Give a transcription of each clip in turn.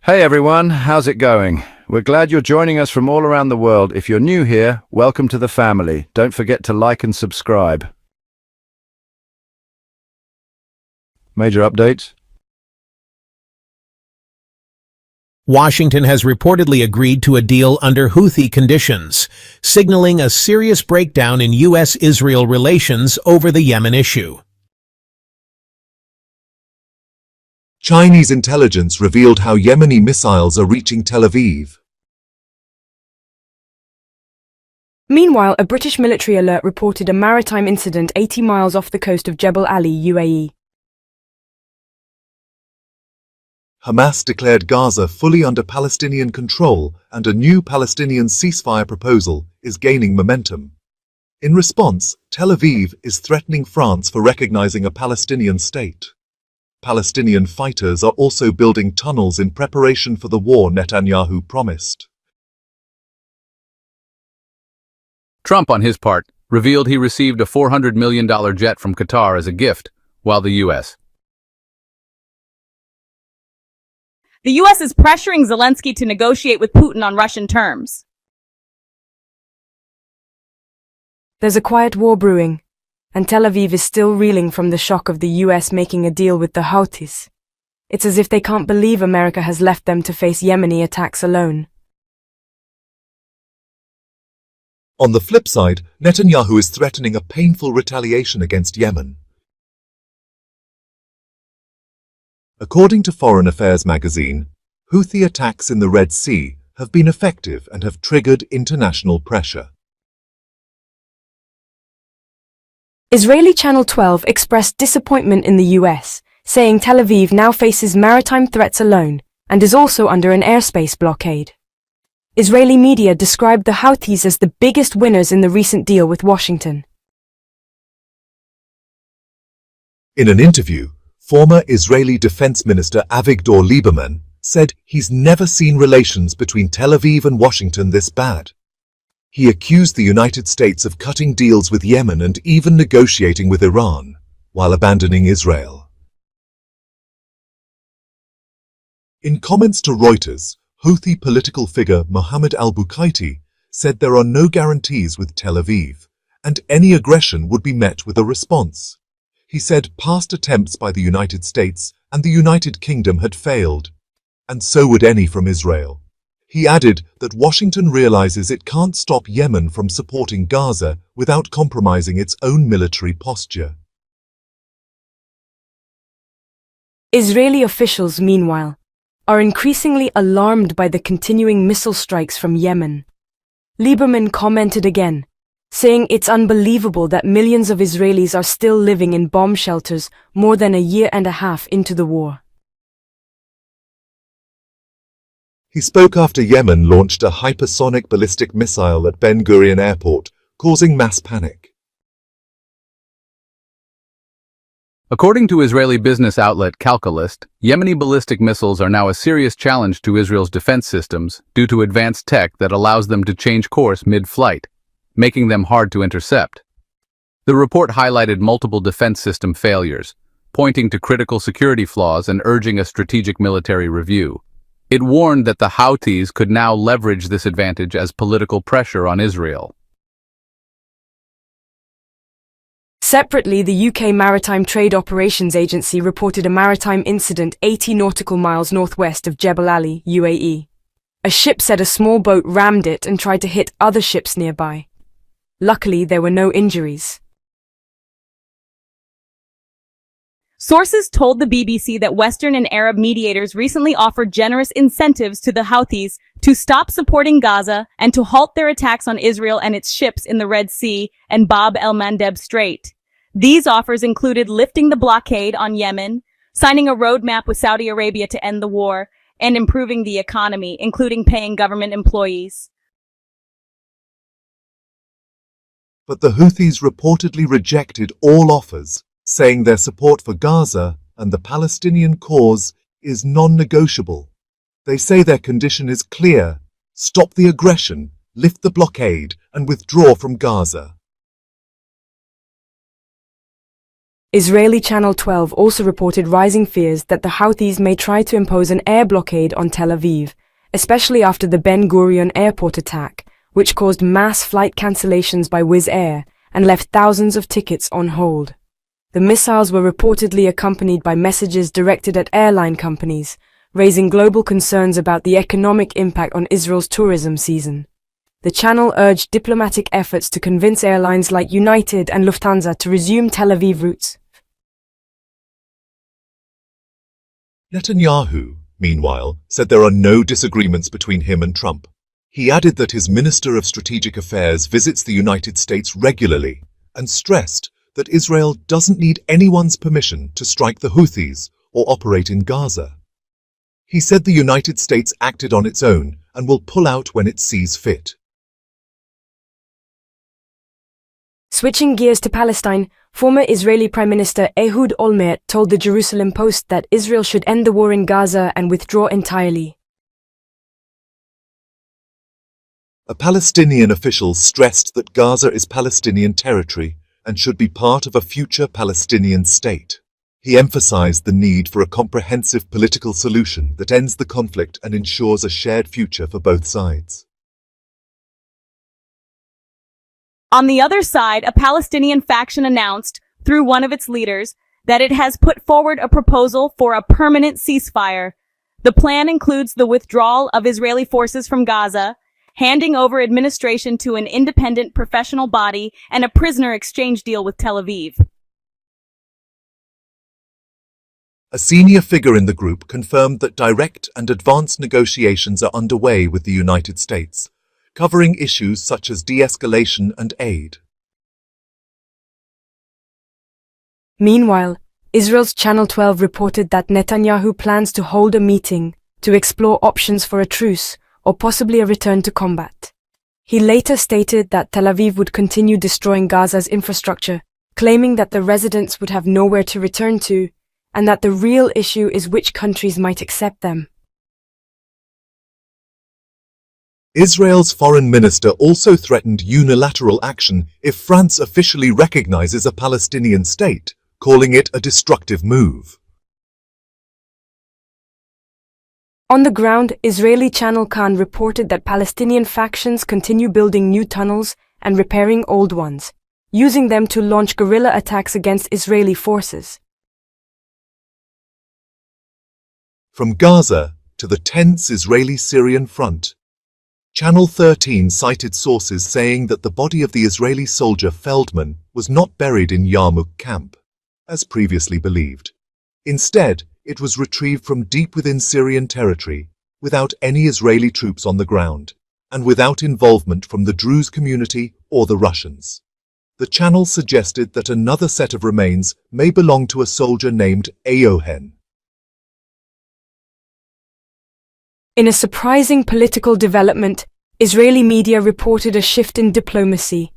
Hey everyone, how's it going? We're glad you're joining us from all around the world. If you're new here, welcome to the family. Don't forget to like and subscribe. Major updates? Washington has reportedly agreed to a deal under Houthi conditions, signaling a serious breakdown in U.S. Israel relations over the Yemen issue. Chinese intelligence revealed how Yemeni missiles are reaching Tel Aviv. Meanwhile, a British military alert reported a maritime incident 80 miles off the coast of Jebel Ali, UAE. Hamas declared Gaza fully under Palestinian control, and a new Palestinian ceasefire proposal is gaining momentum. In response, Tel Aviv is threatening France for recognizing a Palestinian state. Palestinian fighters are also building tunnels in preparation for the war Netanyahu promised. Trump, on his part, revealed he received a $400 million jet from Qatar as a gift, while the U.S. The U.S. is pressuring Zelensky to negotiate with Putin on Russian terms. There's a quiet war brewing, and Tel Aviv is still reeling from the shock of the U.S. making a deal with the Houthis. It's as if they can't believe America has left them to face Yemeni attacks alone. On the flip side, Netanyahu is threatening a painful retaliation against Yemen. According to Foreign Affairs magazine, Houthi attacks in the Red Sea have been effective and have triggered international pressure. Israeli Channel 12 expressed disappointment in the U.S., saying Tel Aviv now faces maritime threats alone and is also under an airspace blockade. Israeli media described the Houthis as the biggest winners in the recent deal with Washington. In an interview, former Israeli Defense Minister Avigdor Lieberman said he's never seen relations between Tel Aviv and Washington this bad. He accused the United States of cutting deals with Yemen and even negotiating with Iran, while abandoning Israel. In comments to Reuters, Houthi political figure Mohammed al-Bukaiti said there are no guarantees with Tel Aviv, and any aggression would be met with a response. He said past attempts by the United States and the United Kingdom had failed, and so would any from Israel. He added that Washington realizes it can't stop Yemen from supporting Gaza without compromising its own military posture. Israeli officials, meanwhile, are increasingly alarmed by the continuing missile strikes from Yemen. Lieberman commented again, saying it's unbelievable that millions of Israelis are still living in bomb shelters more than a year and a half into the war. He spoke after Yemen launched a hypersonic ballistic missile at Ben Gurion Airport, causing mass panic. According to Israeli business outlet Calculist, Yemeni ballistic missiles are now a serious challenge to Israel's defense systems due to advanced tech that allows them to change course mid-flight, making them hard to intercept. The report highlighted multiple defense system failures, pointing to critical security flaws and urging a strategic military review. It warned that the Houthis could now leverage this advantage as political pressure on Israel. Separately, the UK Maritime Trade Operations Agency reported a maritime incident 80 nautical miles northwest of Jebel Ali, UAE. A ship said a small boat rammed it and tried to hit other ships nearby. Luckily, there were no injuries. Sources told the BBC that Western and Arab mediators recently offered generous incentives to the Houthis to stop supporting Gaza and to halt their attacks on Israel and its ships in the Red Sea and Bab el-Mandeb Strait. These offers included lifting the blockade on Yemen, signing a roadmap with Saudi Arabia to end the war, and improving the economy, including paying government employees. But the Houthis reportedly rejected all offers, saying their support for Gaza and the Palestinian cause is non-negotiable. They say their condition is clear: stop the aggression, lift the blockade, and withdraw from Gaza. Israeli Channel 12 also reported rising fears that the Houthis may try to impose an air blockade on Tel Aviv, especially after the Ben Gurion airport attack, which caused mass flight cancellations by Wizz Air and left thousands of tickets on hold. The missiles were reportedly accompanied by messages directed at airline companies, raising global concerns about the economic impact on Israel's tourism season. The channel urged diplomatic efforts to convince airlines like United and Lufthansa to resume Tel Aviv routes. Netanyahu, meanwhile, said there are no disagreements between him and Trump. He added that his Minister of Strategic Affairs visits the United States regularly and stressed that Israel doesn't need anyone's permission to strike the Houthis or operate in Gaza. He said the United States acted on its own and will pull out when it sees fit. Switching gears to Palestine, former Israeli Prime Minister Ehud Olmert told the Jerusalem Post that Israel should end the war in Gaza and withdraw entirely. A Palestinian official stressed that Gaza is Palestinian territory and should be part of a future Palestinian state. He emphasized the need for a comprehensive political solution that ends the conflict and ensures a shared future for both sides. On the other side, a Palestinian faction announced, through one of its leaders, that it has put forward a proposal for a permanent ceasefire. The plan includes the withdrawal of Israeli forces from Gaza, handing over administration to an independent professional body, and a prisoner exchange deal with Tel Aviv. A senior figure in the group confirmed that direct and advanced negotiations are underway with the United States, covering issues such as de-escalation and aid. Meanwhile, Israel's Channel 12 reported that Netanyahu plans to hold a meeting to explore options for a truce or possibly a return to combat. He later stated that Tel Aviv would continue destroying Gaza's infrastructure, claiming that the residents would have nowhere to return to, and that the real issue is which countries might accept them. Israel's foreign minister also threatened unilateral action if France officially recognizes a Palestinian state, calling it a destructive move. On the ground, Israeli Channel Khan reported that Palestinian factions continue building new tunnels and repairing old ones, using them to launch guerrilla attacks against Israeli forces. From Gaza to the tense Israeli-Syrian front, Channel 13 cited sources saying that the body of the Israeli soldier Feldman was not buried in Yarmouk camp, as previously believed. Instead, it was retrieved from deep within Syrian territory, without any Israeli troops on the ground, and without involvement from the Druze community or the Russians. The channel suggested that another set of remains may belong to a soldier named Ayohen. In a surprising political development, Israeli media reported a shift in diplomacy.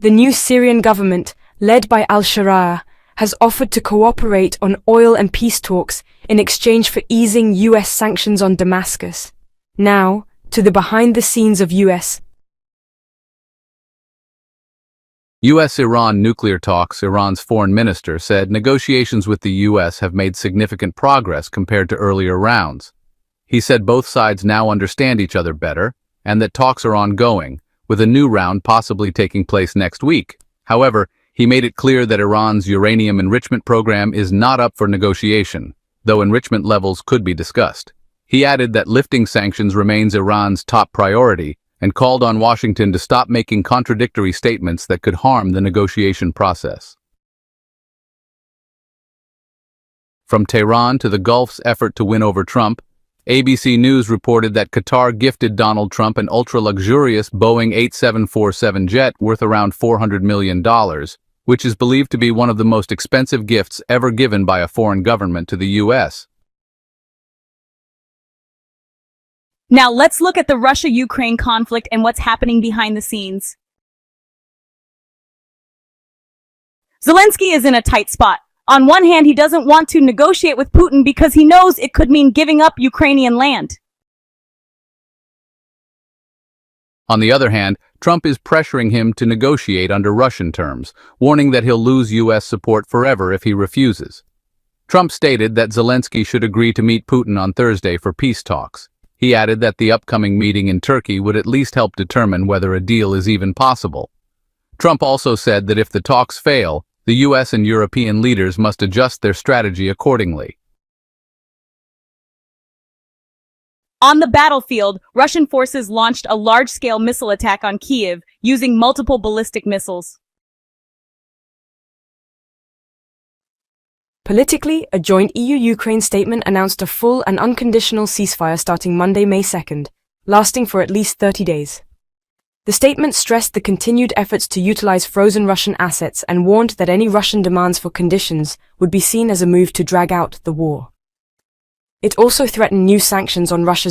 The new Syrian government, led by al-Sharaa, has offered to cooperate on oil and peace talks in exchange for easing U.S. sanctions on Damascus. Now, to the behind the scenes of U.S. U.S. Iran nuclear talks. Iran's foreign minister said negotiations with the U.S. have made significant progress compared to earlier rounds. He said both sides now understand each other better and that talks are ongoing, with a new round possibly taking place next week. However, he made it clear that Iran's uranium enrichment program is not up for negotiation, though enrichment levels could be discussed. He added that lifting sanctions remains Iran's top priority and called on Washington to stop making contradictory statements that could harm the negotiation process. From Tehran to the Gulf's effort to win over Trump, ABC News reported that Qatar gifted Donald Trump an ultra-luxurious Boeing 8747 jet worth around $400 million, which is believed to be one of the most expensive gifts ever given by a foreign government to the U.S. Now let's look at the Russia-Ukraine conflict and what's happening behind the scenes. Zelensky is in a tight spot. On one hand, he doesn't want to negotiate with Putin because he knows it could mean giving up Ukrainian land. On the other hand, Trump is pressuring him to negotiate under Russian terms, warning that he'll lose U.S. support forever if he refuses. Trump stated that Zelensky should agree to meet Putin on Thursday for peace talks. He added that the upcoming meeting in Turkey would at least help determine whether a deal is even possible. Trump also said that if the talks fail, the U.S. and European leaders must adjust their strategy accordingly. On the battlefield, Russian forces launched a large-scale missile attack on Kyiv using multiple ballistic missiles. Politically, a joint EU-Ukraine statement announced a full and unconditional ceasefire starting Monday, May 2nd, lasting for at least 30 days. The statement stressed the continued efforts to utilize frozen Russian assets and warned that any Russian demands for conditions would be seen as a move to drag out the war. It also threatened new sanctions on Russia's